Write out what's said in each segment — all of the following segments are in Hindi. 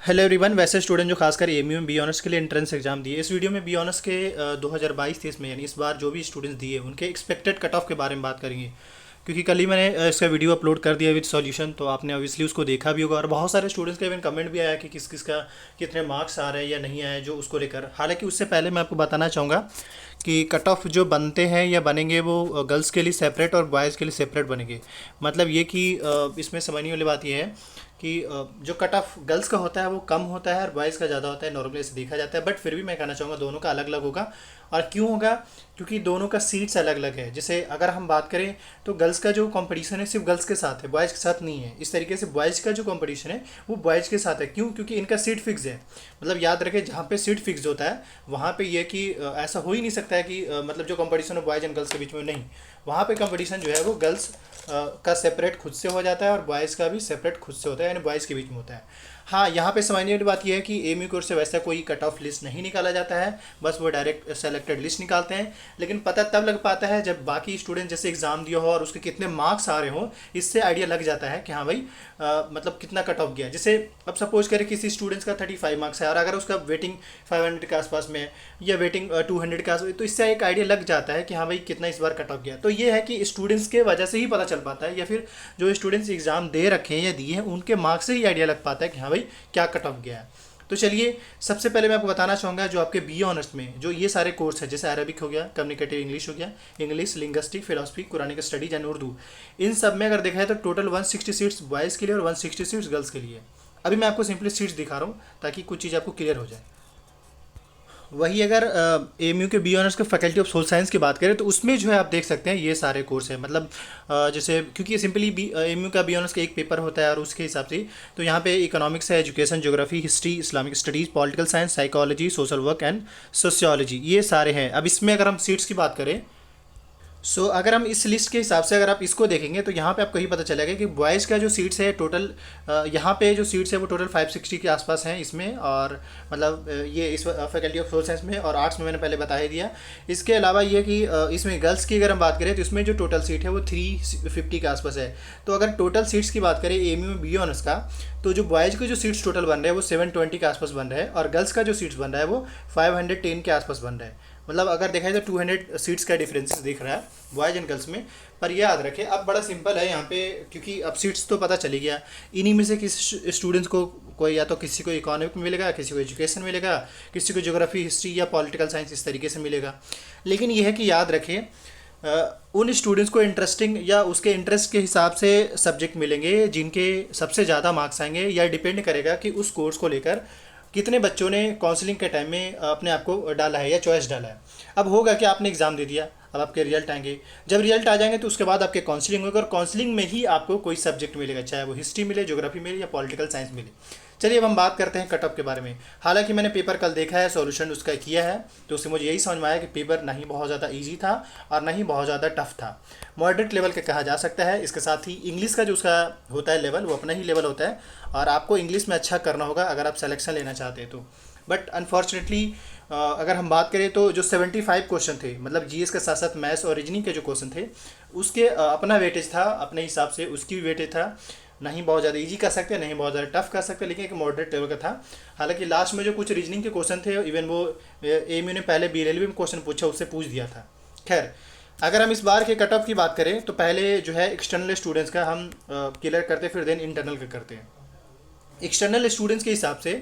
Hello everyone. वैसे स्टूडेंट जो खासकर एमयू में बी ऑनर्स के लिए एंट्रेंस एग्जाम दिए, इस वीडियो में बी ऑनर्स के 2022-23 में यानी इस बार जो भी स्टूडेंट्स दिए उनके एक्सपेक्टेड कट ऑफ के बारे में बात करेंगे। क्योंकि कल ही मैंने इसका वीडियो अपलोड कर दिया विद सॉल्यूशन, तो आपने ऑब्वियसली उसको देखा भी होगा और बहुत सारे स्टूडेंट्स का इवन कमेंट भी आया कि किस किस का कितने मार्क्स आ रहे हैं या नहीं आए जो उसको लेकर। हालांकि उससे पहले मैं आपको बताना चाहूँगा कि कट ऑफ जो बनते हैं या बनेंगे वो गर्ल्स के लिए सेपरेट और बॉयज़ के लिए सेपरेट बनेंगे। मतलब ये कि इसमें समझने वाली बात ये है कि जो कट ऑफ गर्ल्स का होता है वो कम होता है और बॉयज़ का ज़्यादा होता है, नॉर्मली ऐसे देखा जाता है। बट फिर भी मैं कहना चाहूँगा दोनों का अलग अलग होगा। और क्यों होगा? क्योंकि दोनों का सीट्स अलग अलग है। जैसे अगर हम बात करें तो गर्ल्स का जो कंपटीशन है सिर्फ गर्ल्स के साथ है, बॉयज़ के साथ नहीं है। इस तरीके से बॉयज़ का जो कंपटीशन है वो बॉयज़ के साथ है। क्यों? क्योंकि इनका सीट फिक्स है। मतलब याद रखें, जहाँ पे सीट फिक्स होता है वहाँ पे ये कि ऐसा हो ही नहीं सकता है कि मतलब जो कंपटीशन है बॉयज़ एंड गर्ल्स के बीच में, नहीं। वहाँ पे कंपटीशन जो है वो गर्ल्स का सेपरेट खुद से हो जाता है और बॉयज़ का भी सेपरेट खुद से होता है, यानी बॉयज़ के बीच में होता है। हाँ, यहाँ पे समझने वाली बात यह है कि एमयू कोर्स से वैसा कोई कट ऑफ लिस्ट नहीं निकाला जाता है, बस वो डायरेक्ट सेलेक्टेड लिस्ट निकालते हैं। लेकिन पता तब लग पाता है जब बाकी स्टूडेंट जैसे एग्ज़ाम दिया हो और उसके कितने मार्क्स आ रहे हो, इससे आइडिया लग जाता है कि हाँ भाई मतलब कितना कट ऑफ गया। जैसे अब सपोज करें किसी स्टूडेंट्स का 35 मार्क्स है और अगर उसका वेटिंग 500 के आसपास में है या वेटिंग 200 के आसपास, तो इससे एक आइडिया लग जाता है कि हाँ भाई कितना इस बार कट ऑफ गया। तो ये है कि स्टूडेंट्स के वजह से ही पता चल पाता है, या फिर जो स्टूडेंट्स एग्ज़ाम दे रखे हैं या दिए हैं उनके मार्क्स से ही आइडिया लग पाता है कि हाँ भाई क्या कट ऑफ गया है। तो चलिए, सबसे पहले मैं आपको बताना चाहूँगा जो आपके बी ऑनर्स में जो ये सारे कोर्स है, जैसे अरबिक हो गया, कम्युनिकेटिव इंग्लिश हो गया, English, linguistic, philosophy, Quranic studies and Urdu, इन सब में अगर देखा जाए तो टोटल 160 सीट्स बॉयज़ के लिए और 160 सीट्स गर्ल्स के लिए। अभी मैं आपको सिंपली सीट्स दिखा रहा हूँ ताकि कुछ चीज़ आपको क्लियर हो जाए। वही अगर एम यू के बी ऑनर्स के फैकल्टी ऑफ सोशल साइंस की बात करें तो उसमें जो है आप देख सकते हैं ये सारे कोर्स हैं। मतलब जैसे क्योंकि सिंपली बी एम यू का बी ऑनर्स का एक पेपर होता है और उसके हिसाब से तो यहाँ पे इकोनॉमिक्स है, education, geography, history, Islamic studies, political science, psychology, social work and sociology, ये सारे हैं। अब इसमें अगर हम सीट्स की बात करें अगर हम इस लिस्ट के हिसाब से अगर आप इसको देखेंगे तो यहाँ पे आपको ही पता चलेगा कि बॉयज़ का जो सीट्स है टोटल यहाँ पे जो सीट्स है वो टोटल 560 के आसपास हैं इसमें। और मतलब ये इस फैकल्टी ऑफ सोशल साइंस में, और आर्ट्स में मैंने पहले बता ही दिया। इसके अलावा ये कि इसमें गर्ल्स की अगर हम बात करें तो इसमें जो टोटल सीट है वो 350 के आसपास है। तो अगर टोटल सीट्स की बात करें एम यू में बी ऑनर्स का, तो जो बॉयज़ के जो सीट्स टोटल बन रहे हैं वो 720 के आसपास बन रहे हैं और गर्ल्स का जो सीट्स बन रहा है वो 510 के आसपास बन रहा है। मतलब अगर देखा जाए तो 200 सीट्स का डिफरेंस दिख रहा है बॉयज़ एंड गर्ल्स में। पर ये याद रखें, अब बड़ा सिंपल है यहाँ पे, क्योंकि अब सीट्स तो पता चली गया। इन्हीं में से किसी स्टूडेंट्स को कोई, या तो किसी को इकोनॉमिक में मिलेगा, किसी को एजुकेशन मिलेगा, किसी को ज्योग्राफी, हिस्ट्री या पॉलिटिकल साइंस, इस तरीके से मिलेगा। लेकिन यह है कि याद रखें उन स्टूडेंट्स को इंटरेस्टिंग या उसके इंटरेस्ट के हिसाब से सब्जेक्ट मिलेंगे जिनके सबसे ज़्यादा मार्क्स आएंगे। या डिपेंड करेगा कि उस कोर्स को लेकर कितने बच्चों ने काउंसलिंग के टाइम में अपने आप को डाला है या चॉइस डाला है। अब होगा कि आपने एग्ज़ाम दे दिया, अब आपके रिजल्ट आएंगे। जब रिजल्ट आ जाएंगे तो उसके बाद आपके काउंसलिंग होगा और काउंसलिंग में ही आपको कोई सब्जेक्ट मिलेगा, चाहे वो हिस्ट्री मिले, ज्योग्राफी मिले या पॉलिटिकल साइंस मिले। चलिए अब हम बात करते हैं कट ऑफ के बारे में। हालांकि मैंने पेपर कल देखा है, सॉल्यूशन उसका किया है, तो उससे मुझे यही समझ में आया कि पेपर नहीं बहुत ज़्यादा इजी था और नहीं बहुत ज़्यादा टफ था, मॉडरेट लेवल का कहा जा सकता है। इसके साथ ही इंग्लिश का जो उसका होता है लेवल, वो अपना ही लेवल होता है और आपको इंग्लिश में अच्छा करना होगा अगर आप सिलेक्शन लेना चाहते हैं तो। बट अनफॉर्चुनेटली अगर हम बात करें तो जो 75 क्वेश्चन थे, मतलब जीएस के साथ साथ मैथ्स और रीजनिंग के जो क्वेश्चन थे उसके अपना वेटेज था, अपने हिसाब से उसकी भी वेटेज था। नहीं बहुत ज़्यादा इजी कर सकते, नहीं बहुत ज़्यादा टफ कर सकते, लेकिन एक मॉडरेट लेवल का था। हालांकि लास्ट में जो कुछ रीजनिंग के क्वेश्चन थे, इवन वो एम यू ने पहले बी रेलवे में क्वेश्चन पूछा, उससे पूछ दिया था। खैर, अगर हम इस बार के कट ऑफ की बात करें तो पहले जो है एक्सटर्नल स्टूडेंट्स का हम क्लियर करते, फिर देन इंटरनल का करते हैं। एक्सटर्नल स्टूडेंट्स के हिसाब से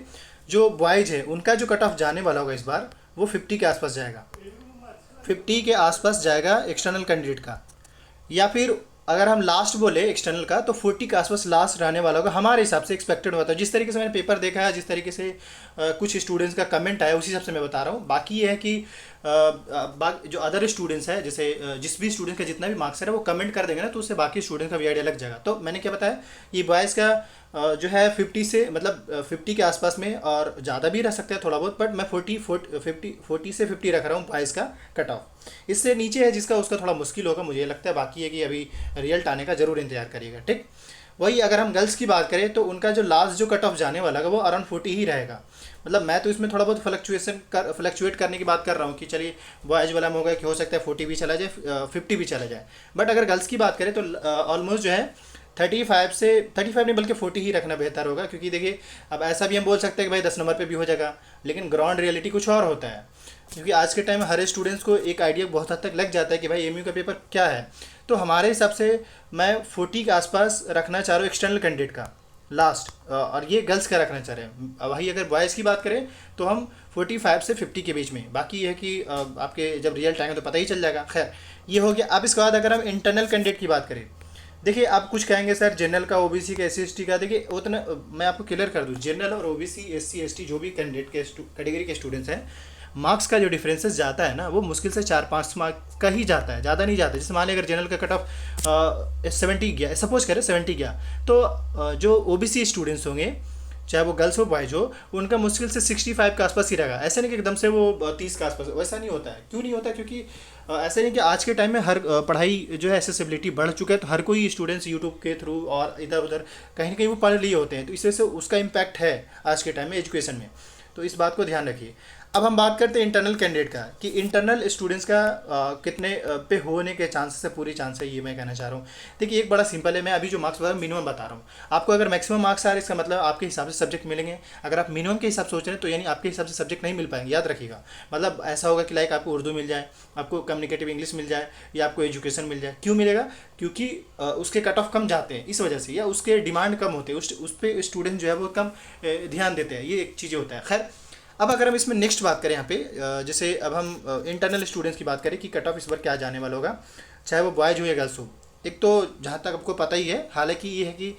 जो बॉयज़ है उनका जो कट ऑफ जाने वाला होगा इस बार वो 50 के आसपास जाएगा, 50 के आसपास जाएगा एक्सटर्नल कैंडिडेट का। या फिर अगर हम लास्ट बोले एक्सटर्नल का तो 40 के आसपास लास्ट रहने वाला होगा, हमारे हिसाब से एक्सपेक्टेड होता है। जिस तरीके से मैंने पेपर देखा है, जिस तरीके से कुछ स्टूडेंट्स का कमेंट आया, उसी हिसाब से मैं बता रहा हूँ। बाकी ये है कि जो अदर स्टूडेंट्स है, जैसे जिस भी स्टूडेंट का जितना भी मार्क्स है वो कमेंट कर देंगे ना, तो उससे बाकी स्टूडेंट का भी आइडिया लग जाएगा। तो मैंने क्या बताया, ये बॉयज़ का जो है 50 से, मतलब 50 के आसपास में, और ज़्यादा भी रह सकता है थोड़ा बहुत, बट मैं 40 से 50 रख रहा हूँ बॉयज़ का कट ऑफ। इससे नीचे है जिसका उसका थोड़ा मुश्किल होगा मुझे लगता है। बाकी है कि अभी रिजल्ट आने का ज़रूर इंतजार करिएगा, ठीक। वही अगर हम गर्ल्स की बात करें तो उनका जो लास्ट जो कट ऑफ जाने वाला है वो अराउंड 40 ही रहेगा। मतलब मैं तो इसमें थोड़ा बहुत फ्लक्चुएट करने की बात कर रहा हूँ कि चलिए बॉयज़ वाला में होगा कि हो सकता है 40 भी चला जाए, 50 भी चला जाए। बट अगर गर्ल्स की बात करें तो ऑलमोस्ट जो है 35 नहीं बल्कि 40 ही रखना बेहतर होगा, क्योंकि देखिए अब ऐसा भी हम बोल सकते हैं कि भाई 10 नंबर पे भी हो जाएगा, लेकिन ग्राउंड रियलिटी कुछ और होता है। क्योंकि आज के टाइम में हर स्टूडेंट्स को एक आइडिया बहुत हद तक लग जाता है कि भाई एमयू का पेपर क्या है। तो हमारे हिसाब से मैं 40 के आसपास रखना चाह रहा हूँ एक्सटर्नल कैंडिडेट का लास्ट, और ये गर्ल्स का रखना चाह रहे हैं। अब वही अगर बॉयज़ की बात करें तो हम 45 से 50 के बीच में, बाकी ये है कि आपके जब रिजल्ट आएंगे तो पता ही चल जाएगा। खैर ये हो गया। अब इसके बाद अगर हम इंटरनल कैंडिडेट की बात करें, देखिए आप कुछ कहेंगे सर जनरल का, ओबीसी का, एससी एसटी का, देखिए उतना मैं आपको क्लियर कर दूं, जनरल और ओबीसी एससी एसटी जो भी कैंडिडेट के कैटेगरी के स्टूडेंट्स हैं, मार्क्स का जो डिफरेंसेस जाता है ना वो मुश्किल से 4-5 मार्क्स का ही जाता है, ज़्यादा नहीं जाता। जैसे मान लिया अगर जनरल का कट ऑफ 70 गया, सपोज करें 70 गया, तो जो ओबीसी स्टूडेंट्स होंगे चाहे वो गर्ल्स हो बॉयज हो, उनका मुश्किल से 65 के आसपास ही रहेगा। ऐसा नहीं कि एकदम से वो 30 के आसपास, वैसा नहीं होता है। क्यों नहीं होता? क्योंकि ऐसा नहीं कि आज के टाइम में हर पढ़ाई जो है एसेसिबिलिटी बढ़ चुका है, तो हर कोई स्टूडेंट्स यूट्यूब के थ्रू और इधर उधर कहीं ना कहीं वो पढ़ लिए होते हैं, तो इस वजह से उसका इम्पैक्ट है आज के टाइम में एजुकेशन में। तो इस बात को ध्यान रखिए। अब हम बात करते हैं इंटरनल कैंडिडेट का, कि इंटरनल स्टूडेंट्स का कितने पे होने के चांसेस है, पूरी चांस है, ये मैं कहना चाह रहा हूँ। देखिए एक बड़ा सिंपल है, मैं अभी जो मार्क्स बता रहा हूँ मिनिमम बता रहा हूँ आपको। अगर मैक्सिमम मार्क्स आ रहे हैं इसका मतलब आपके हिसाब से सब्जेक्ट मिलेंगे। अगर आप मिनिमम के हिसाब से सोच रहे हैं तो यानी आपके हिसाब से सब्जेक्ट नहीं मिल पाएंगे, याद रखिएगा। मतलब ऐसा होगा कि लाइक आपको उर्दू मिल जाए, आपको कम्युनिकेटिव इंग्लिश मिल जाए, या आपको एजुकेशन मिल जाए। क्यों मिलेगा? क्योंकि उसके कट ऑफ कम जाते हैं इस वजह से, या उसके डिमांड कम होते हैं, उस पर स्टूडेंट जो है वो कम ध्यान देते हैं, ये एक चीज़ें होता है। खैर अब अगर हम इसमें नेक्स्ट बात करें यहाँ पे, जैसे अब हम इंटरनल स्टूडेंट्स की बात करें कि कट ऑफ इस बार क्या जाने वाला होगा, चाहे वो बॉयज हो या गर्ल्स हो। एक तो जहाँ तक आपको पता ही है, हालांकि ये है कि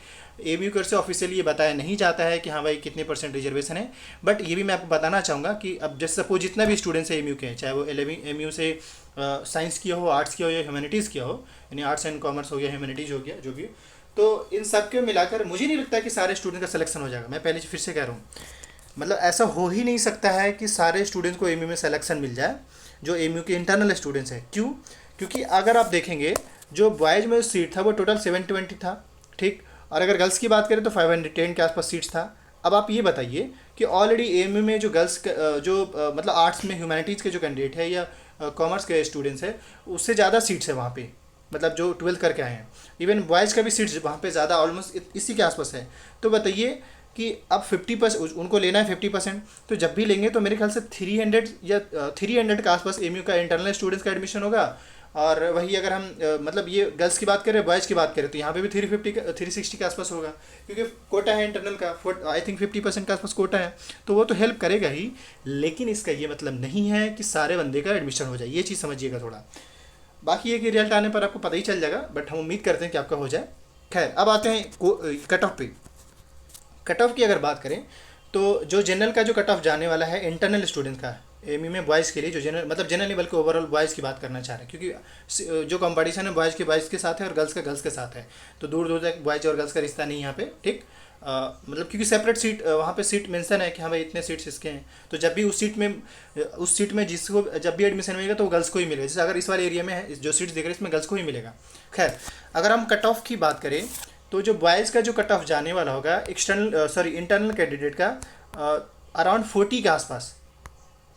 एमयू कर से ऑफिशियली ये बताया नहीं जाता है कि हाँ भाई कितने % रिजर्वेशन है, बट ये भी मैं आपको बताना चाहूँगा कि अब जैसे सपोज जितना भी स्टूडेंट्स है एमयू के, चाहे वो एमयू से साइंस किया हो, आर्ट्स किया हो या ह्यूमैनिटीज़ किया हो, यानी आर्ट्स एंड कॉमर्स हो गया, ह्यूमैनिटीज़ हो गया, जो भी हो, तो इन सब के मिलाकर मुझे नहीं लगता कि सारे स्टूडेंट का सिलेक्शन हो जाएगा। मैं पहले फिर से कह रहा हूँ, मतलब ऐसा हो ही नहीं सकता है कि सारे स्टूडेंट्स को एमयू में सिलेक्शन मिल जाए जो एमयू के इंटरनल स्टूडेंट्स हैं। क्यों? क्योंकि अगर आप देखेंगे जो बॉयज़ में सीट था वो टोटल 720 था, ठीक, और अगर गर्ल्स की बात करें तो 510 के आसपास सीट्स था। अब आप ये बताइए कि ऑलरेडी एमयू में जो गर्ल्स मतलब आर्ट्स में ह्यूमैनिटीज़ के जो कैंडिडेट है या कॉमर्स के स्टूडेंट्स हैं उससे ज़्यादा सीट्स है वहाँ पे, मतलब जो 12th करके आए हैं। इवन बॉयज़ का भी सीट्स वहाँ पे ज़्यादा, ऑलमोस्ट इसी के आसपास है। तो बताइए कि अब 50% उनको लेना है 50%, तो जब भी लेंगे तो मेरे ख्याल से 300 या 300 के आसपास एमयू का इंटरनल स्टूडेंट्स का एडमिशन होगा। और वही अगर हम मतलब ये गर्ल्स की बात करें, बॉयज़ की बात करें, तो यहाँ पे भी 360 के आसपास होगा, क्योंकि कोटा है इंटरनल का, आई थिंक 50% के आसपास कोटा है, तो वो तो हेल्प करेगा ही। लेकिन इसका ये मतलब नहीं है कि सारे बंदे का एडमिशन हो जाए, ये चीज़ समझिएगा थोड़ा। बाकी ये कि रिजल्ट आने पर आपको पता ही चल जाएगा, बट हम उम्मीद करते हैं कि आपका हो जाए। खैर अब आते हैं कट ऑफ पे। कट ऑफ की अगर बात करें तो जो जनरल का जो कट ऑफ जाने वाला है इंटरनल स्टूडेंट का एमयू में बॉयज़ के लिए, जो जनरल मतलब जनरल नहीं बल्कि ओवरऑल बॉयज़ की बात करना चाह रहे हैं, क्योंकि जो कंपटीशन है बॉयज़ के साथ है और गर्ल्स के साथ है, तो दूर दूर तक बॉयज़ और गर्ल्स का रिश्ता नहीं यहाँ पे, ठीक। मतलब क्योंकि सेपरेट सीट वहाँ पे सीट मेंशन है कि हाँ भाई इतने सीट्स इसके हैं, तो जब भी उस सीट में जिसको जब भी एडमिशन मिलेगा तो वो गर्ल्स को ही मिलेगा। जैसे अगर इस वाले एरिया में है जो सीट्स देख रहे हैं इसमें गर्ल्स को ही मिलेगा। खैर अगर हम कट ऑफ की बात करें तो जो बॉयज़ का जो कट ऑफ जाने वाला होगा इंटरनल कैंडिडेट का अराउंड 40 के आसपास,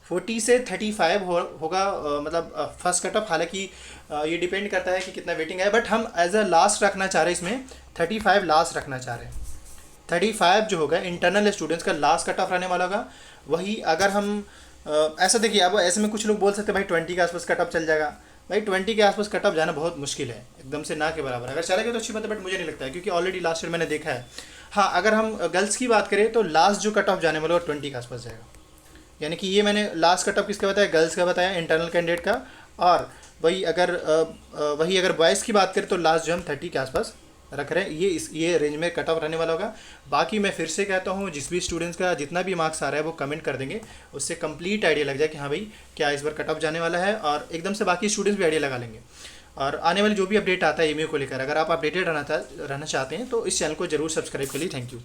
40 से 35 होगा, मतलब फर्स्ट कट ऑफ। हालांकि ये डिपेंड करता है कि कितना वेटिंग है, बट हम एज अ लास्ट रखना चाह रहे हैं, इसमें 35 लास्ट रखना चाह रहे हैं। 35 जो होगा इंटरनल स्टूडेंट्स का लास्ट कट ऑफ रहने वाला होगा। वही अगर हम ऐसा देखिए, अब ऐसे में कुछ लोग बोल सकते हैं भाई 20 के आसपास कट ऑफ चल जाएगा। भाई 20 के आसपास कट ऑफ जाना बहुत मुश्किल है, एकदम से ना के बराबर। अगर चलेगा तो अच्छी बात है, बट मुझे नहीं लगता है, क्योंकि ऑलरेडी लास्ट ईयर मैंने देखा है। हाँ अगर हम गर्ल्स की बात करें तो लास्ट जो कट ऑफ जाने वाला है 20 के आसपास जाएगा, यानी कि ये मैंने लास्ट कट ऑफ किसका बताया, गर्ल्स का बताया इंटरनल कैंडिडेट का। और वही अगर बॉयज़ की बात करें तो लास्ट जो हम 30 के आसपास रख रहे हैं, ये रेंज में कट ऑफ रहने वाला होगा। बाकी मैं फिर से कहता हूँ, जिस भी स्टूडेंट्स का जितना भी मार्क्स आ रहा है वो कमेंट कर देंगे, उससे कंप्लीट आइडिया लग जाए कि हाँ भाई क्या इस बार कट ऑफ जाने वाला है, और एकदम से बाकी स्टूडेंट्स भी आइडिया लगा लेंगे। और आने वाले जो भी अपडेट आता है एमयू को लेकर, अगर आप अपडेटेड रहना चाहते हैं तो इस चैनल को जरूर सब्सक्राइब कर लीजिए। Thank you.